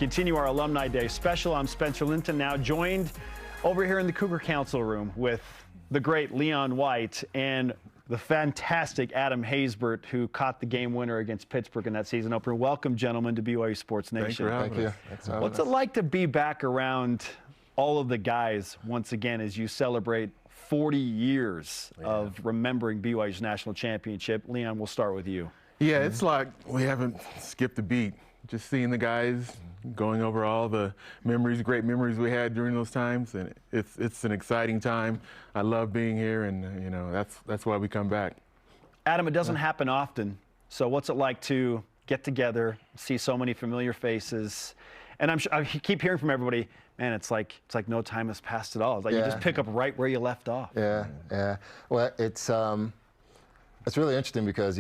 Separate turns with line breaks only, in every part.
continue our Alumni Day special. I'm Spencer Linton, now joined over here in the Cougar Council room with the great Leon White and the fantastic Adam Haysbert, who caught the game winner against Pittsburgh in that season opener. Welcome, gentlemen, to BYU Sports Nation.
Thank you.
What's it like to be back around all of the guys once again as you celebrate 40 years of remembering BYU's national championship? Leon, we'll start with you.
Yeah, it's like we haven't skipped a beat. Just seeing the guys, going over all the memories, great memories we had during those times, and it's an exciting time. I love being here, and you know that's why we come back.
Adam, it doesn't happen often. So what's it like to get together, see so many familiar faces, and I keep hearing from everybody, man, it's like no time has passed at all. It's like you just pick up right where you left off.
Yeah. Well, it's really interesting because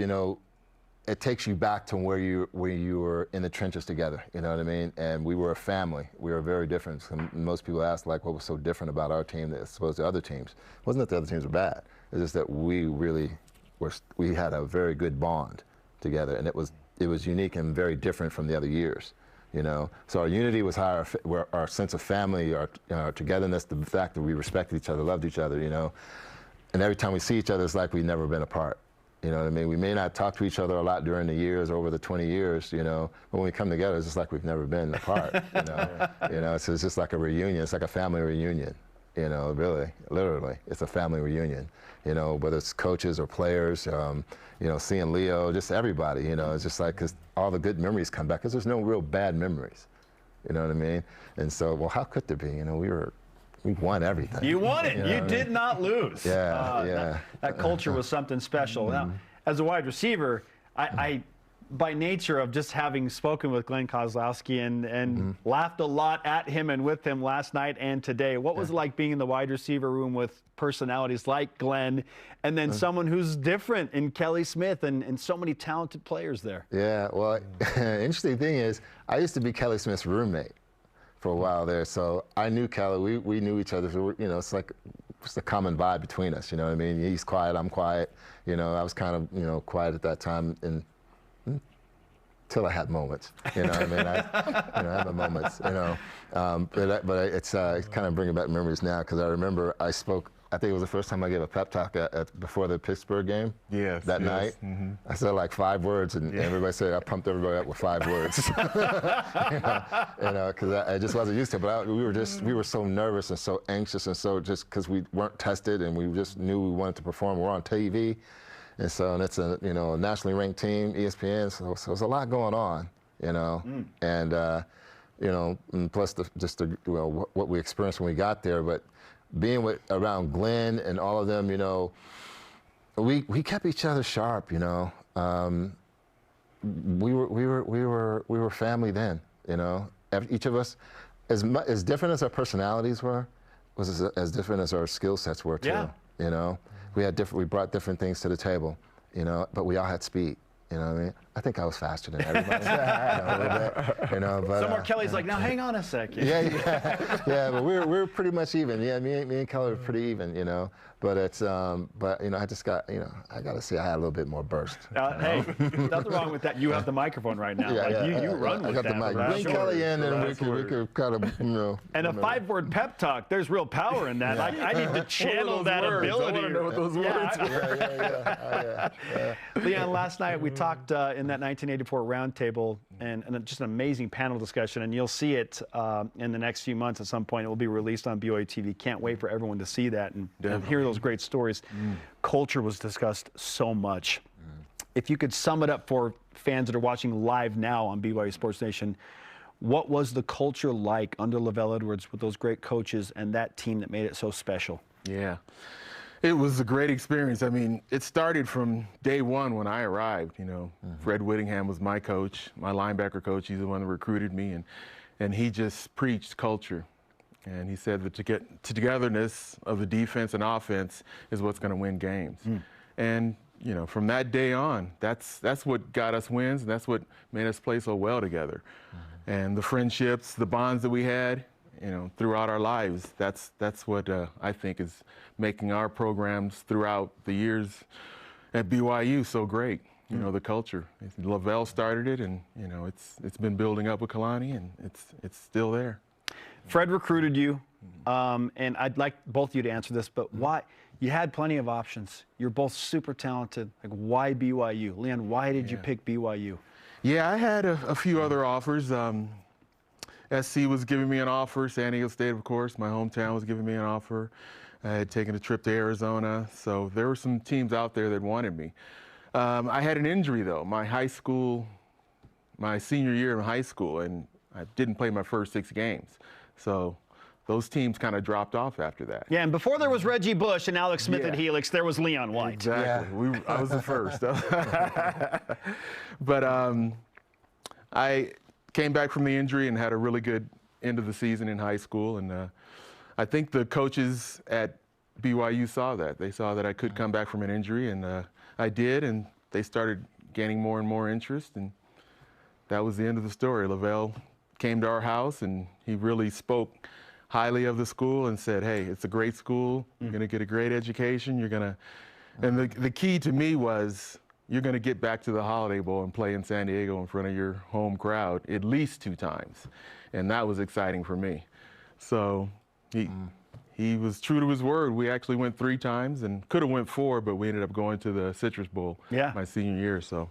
it takes you back to where you were in the trenches together. You know what I mean? And we were a family. We were very different. So most people ask what was so different about our team as opposed to other teams. It wasn't that the other teams were bad. It's just that we had a very good bond together, and it was unique and very different from the other years. So our unity was higher, our sense of family, our togetherness, the fact that we respected each other, loved each other, and every time we see each other, it's like we've never been apart. You know what I mean? We may not talk to each other a lot during the years, over the 20 years, but when we come together, it's just like we've never been apart, So it's just like a reunion. It's like a family reunion, really, literally. It's a family reunion, whether it's coaches or players, seeing Leo, just everybody, it's just like, because all the good memories come back, because there's no real bad memories, you know what I mean? And so, well, how could there be? We won everything.
You won it. You did not lose.
Yeah.
That culture was something special. Now, as a wide receiver, I by nature of just having spoken with Glenn Kozlowski and laughed a lot at him and with him last night and today, what was it like being in the wide receiver room with personalities like Glenn and then someone who's different in Kelly Smith and so many talented players there?
Yeah, well, interesting thing is, I used to be Kelly Smith's roommate for a while there, so I knew Kelly. We knew each other. So it's like a common vibe between us. You know what I mean? He's quiet, I'm quiet. I was kind of quiet at that time, and until I had moments. You know what I mean? I had my moments. But it's kind of bringing back memories now, because I remember I spoke. I think it was the first time I gave a pep talk before the Pittsburgh game. That night. I said like 5 words, and everybody said I pumped everybody up with 5 words. Because I just wasn't used to it. But we were so nervous and so anxious, and so just because we weren't tested and we just knew we wanted to perform. We're on TV, and it's a a nationally ranked team, ESPN. So there's a lot going on, and and plus what we experienced when we got there, but. Being around Glenn and all of them, we kept each other sharp. We were family then. Each of us, as different as our personalities were, was as different as our skill sets were too.
Yeah.
We brought different things to the table. But we all had speed. You know what I mean? I think I was faster than everybody. A little bit, but,
Somewhere Kelly's like, now hang on a second.
Yeah, but we're pretty much even. Yeah, me and Kelly are pretty even, But it's I just got I got to say I had a little bit more burst.
Hey, nothing wrong with that. You have the microphone right now. You run with that. I got the mic.
Bring Kelly in, and we could kind of
And a 5-word pep talk. There's real power in that. I need to channel that ability.
I want to know what those words
were.
Leon, last night we talked in that 1984 roundtable, and just an amazing panel discussion, and you'll see it in the next few months at some point. It will be released on BYUtv. Can't wait for everyone to see that and hear those great stories. Culture was discussed so much. If you could sum it up for fans that are watching live now on BYU Sports Nation, what was the culture like under Lavelle Edwards with those great coaches and that team that made it so special?
Yeah. It was a great experience. I mean, it started from day one when I arrived. Fred Whittingham was my coach, my linebacker coach. He's the one that recruited me, and he just preached culture. And he said that the togetherness of the defense and offense is what's going to win games. And from that day on, that's what got us wins, and that's what made us play so well together. And the friendships, the bonds that we had, throughout our lives, that's what I think is making our programs throughout the years at BYU so great. you know, the culture. Lavelle started it, and you know, it's been building up with Kalani, and it's still there.
Fred recruited you, and I'd like both of you to answer this, but why? You had plenty of options. You're both super talented. Like, why BYU? Leon, why did you pick BYU?
Yeah, I had a few other offers. SC was giving me an offer. San Diego State, of course, my hometown, was giving me an offer. I had taken a trip to Arizona, so there were some teams out there that wanted me. I had an injury, though, my senior year in high school, and I didn't play my first 6 games. So those teams kind of dropped off after that.
Yeah, and before there was Reggie Bush and Alex Smith at Helix, there was Leon White.
Exactly. Yeah. I was the first. But I came back from the injury and had a really good end of the season in high school. And I think the coaches at BYU saw that. They saw that I could come back from an injury, and I did, and they started gaining more and more interest. And that was the end of the story. Lavelle came to our house, and he really spoke highly of the school and said, hey, it's a great school. You're going to get a great education. You're going to, and the key to me was, you're going to get back to the Holiday Bowl and play in San Diego in front of your home crowd at least 2 times. And that was exciting for me. So he was true to his word. We actually went 3 times and could have went 4, but we ended up going to the Citrus Bowl my senior year. So,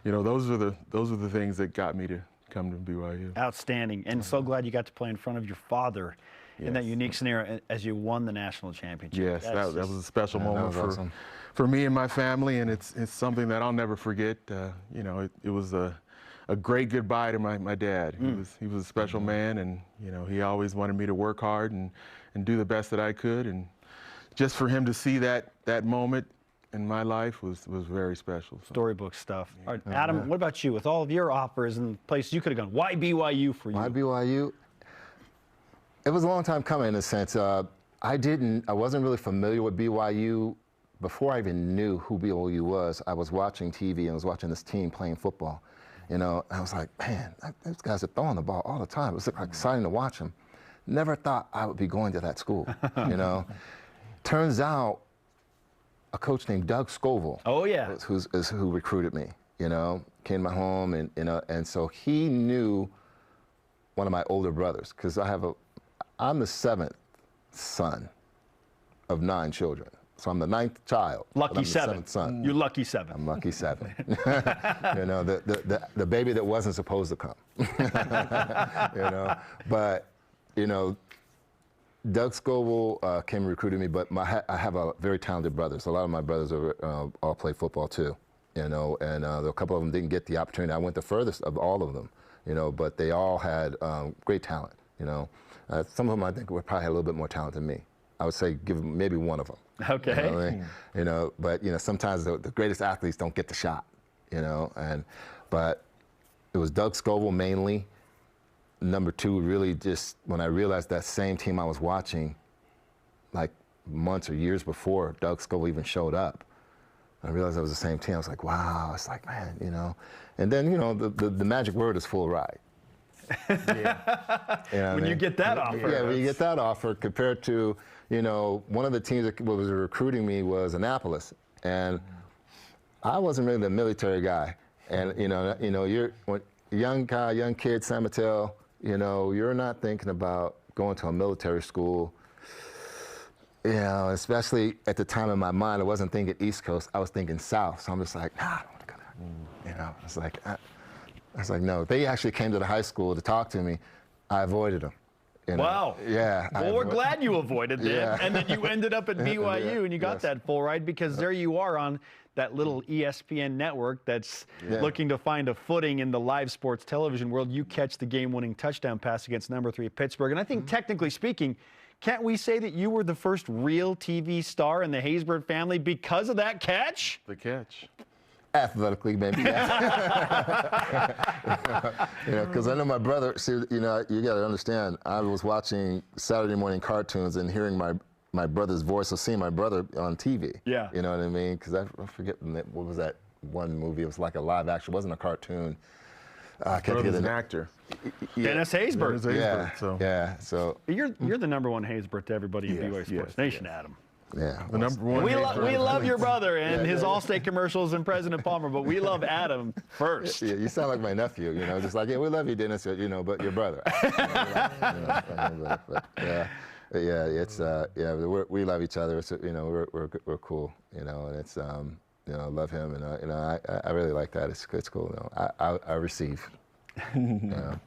you know, those are the things that got me to come to BYU.
Outstanding. And so glad you got to play in front of your father in that unique scenario as you won the national championship.
Yes, that was a special moment for me and my family, and it's something that I'll never forget. You know, it was a great goodbye to my dad. He was a special man, and you know, he always wanted me to work hard and do the best that I could, and just for him to see that moment in my life was very special. So.
Storybook stuff. All right, Adam, what about you? With all of your offers and places you could have gone, why BYU for you?
Why BYU? It was a long time coming in a sense. I wasn't really familiar with BYU before I even knew who BYU was. I was watching TV and I was watching this team playing football. You know, I was like, man, those guys are throwing the ball all the time. It was exciting to watch them. Never thought I would be going to that school, you know. Turns out a coach named Doug Scoville is who recruited me, you know, came to my home, and, you know, and so he knew one of my older brothers, because I'm the 7th son of 9 children. So I'm the 9th child.
Lucky 7.
7th son.
You're lucky 7.
I'm lucky 7. You know, the baby that wasn't supposed to come. You know, but, you know, Doug Scoville came and recruited me, but I have a very talented brothers. A lot of my brothers all play football too, you know, and a couple of them didn't get the opportunity. I went the furthest of all of them, you know, but they all had great talent, you know. Some of them I think would probably have a little bit more talent than me. I would say give them maybe one of them.
Okay.
You know what I mean? You know, but you know, sometimes the greatest athletes don't get the shot, you know, but it was Doug Scoville mainly. Number 2, really just when I realized that same team I was watching, like months or years before Doug Scoville even showed up, I realized it was the same team. I was like, wow. It's like, man, you know. And then, you know, the magic word is full ride.
Yeah. You know when you get that offer.
Yeah, when you get that offer compared to, you know, one of the teams that was recruiting me was Annapolis, and I wasn't really the military guy. And you know, you're young guy, young kid, San Mateo. You know, you're not thinking about going to a military school. You know, especially at the time in my mind, I wasn't thinking East Coast. I was thinking South. So I'm just like, nah, I don't want to go there. You know, it's like. I was like, no. They actually came to the high school to talk to me. I avoided them. You know?
Wow.
Yeah.
Well, we're glad you avoided them, and then you ended up at BYU, and you got that full ride, because there you are on that little ESPN network that's looking to find a footing in the live sports television world. You catch the game-winning touchdown pass against number 3 Pittsburgh, and I think technically speaking, can't we say that you were the first real TV star in the Haysbert family because of that catch?
The catch.
Athletically, maybe. You know, because I know my brother. See, you know, you got to understand. I was watching Saturday morning cartoons and hearing my brother's voice, or seeing my brother on TV. Yeah. You know what I mean? Because I forget what was that one movie. It was like a live action. It wasn't a cartoon. I can't think of
an actor.
Dennis Haysbert.
Yeah. So
you're the number 1 Haysbert to everybody in BYU Sports Nation, Adam.
Yeah.
The number one.
We love your brother and his Allstate commercials and President Palmer, but we love Adam first.
Yeah, you sound like my nephew, you know, just like, yeah, we love you, Dennis, you know, but your brother. We love each other. So, you know, we're cool, you know, and it's, you know, I love him, and you know, I really like that. It's cool. You know, I receive. You know.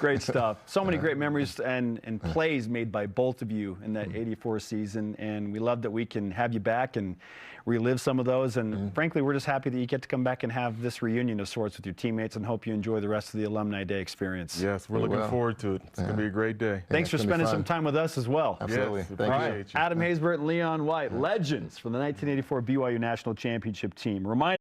Great stuff. So many great memories and plays made by both of you in that '84 season, and we love that we can have you back and relive some of those. And frankly, we're just happy that you get to come back and have this reunion of sorts with your teammates, and hope you enjoy the rest of the Alumni Day experience.
Yes, we're looking forward to it. It's going to be a great day.
Thanks for spending some time with us as well.
Absolutely.
Yes,
Thank you.
Adam Haysbert and Leon White, legends from the 1984 BYU National Championship team. Remind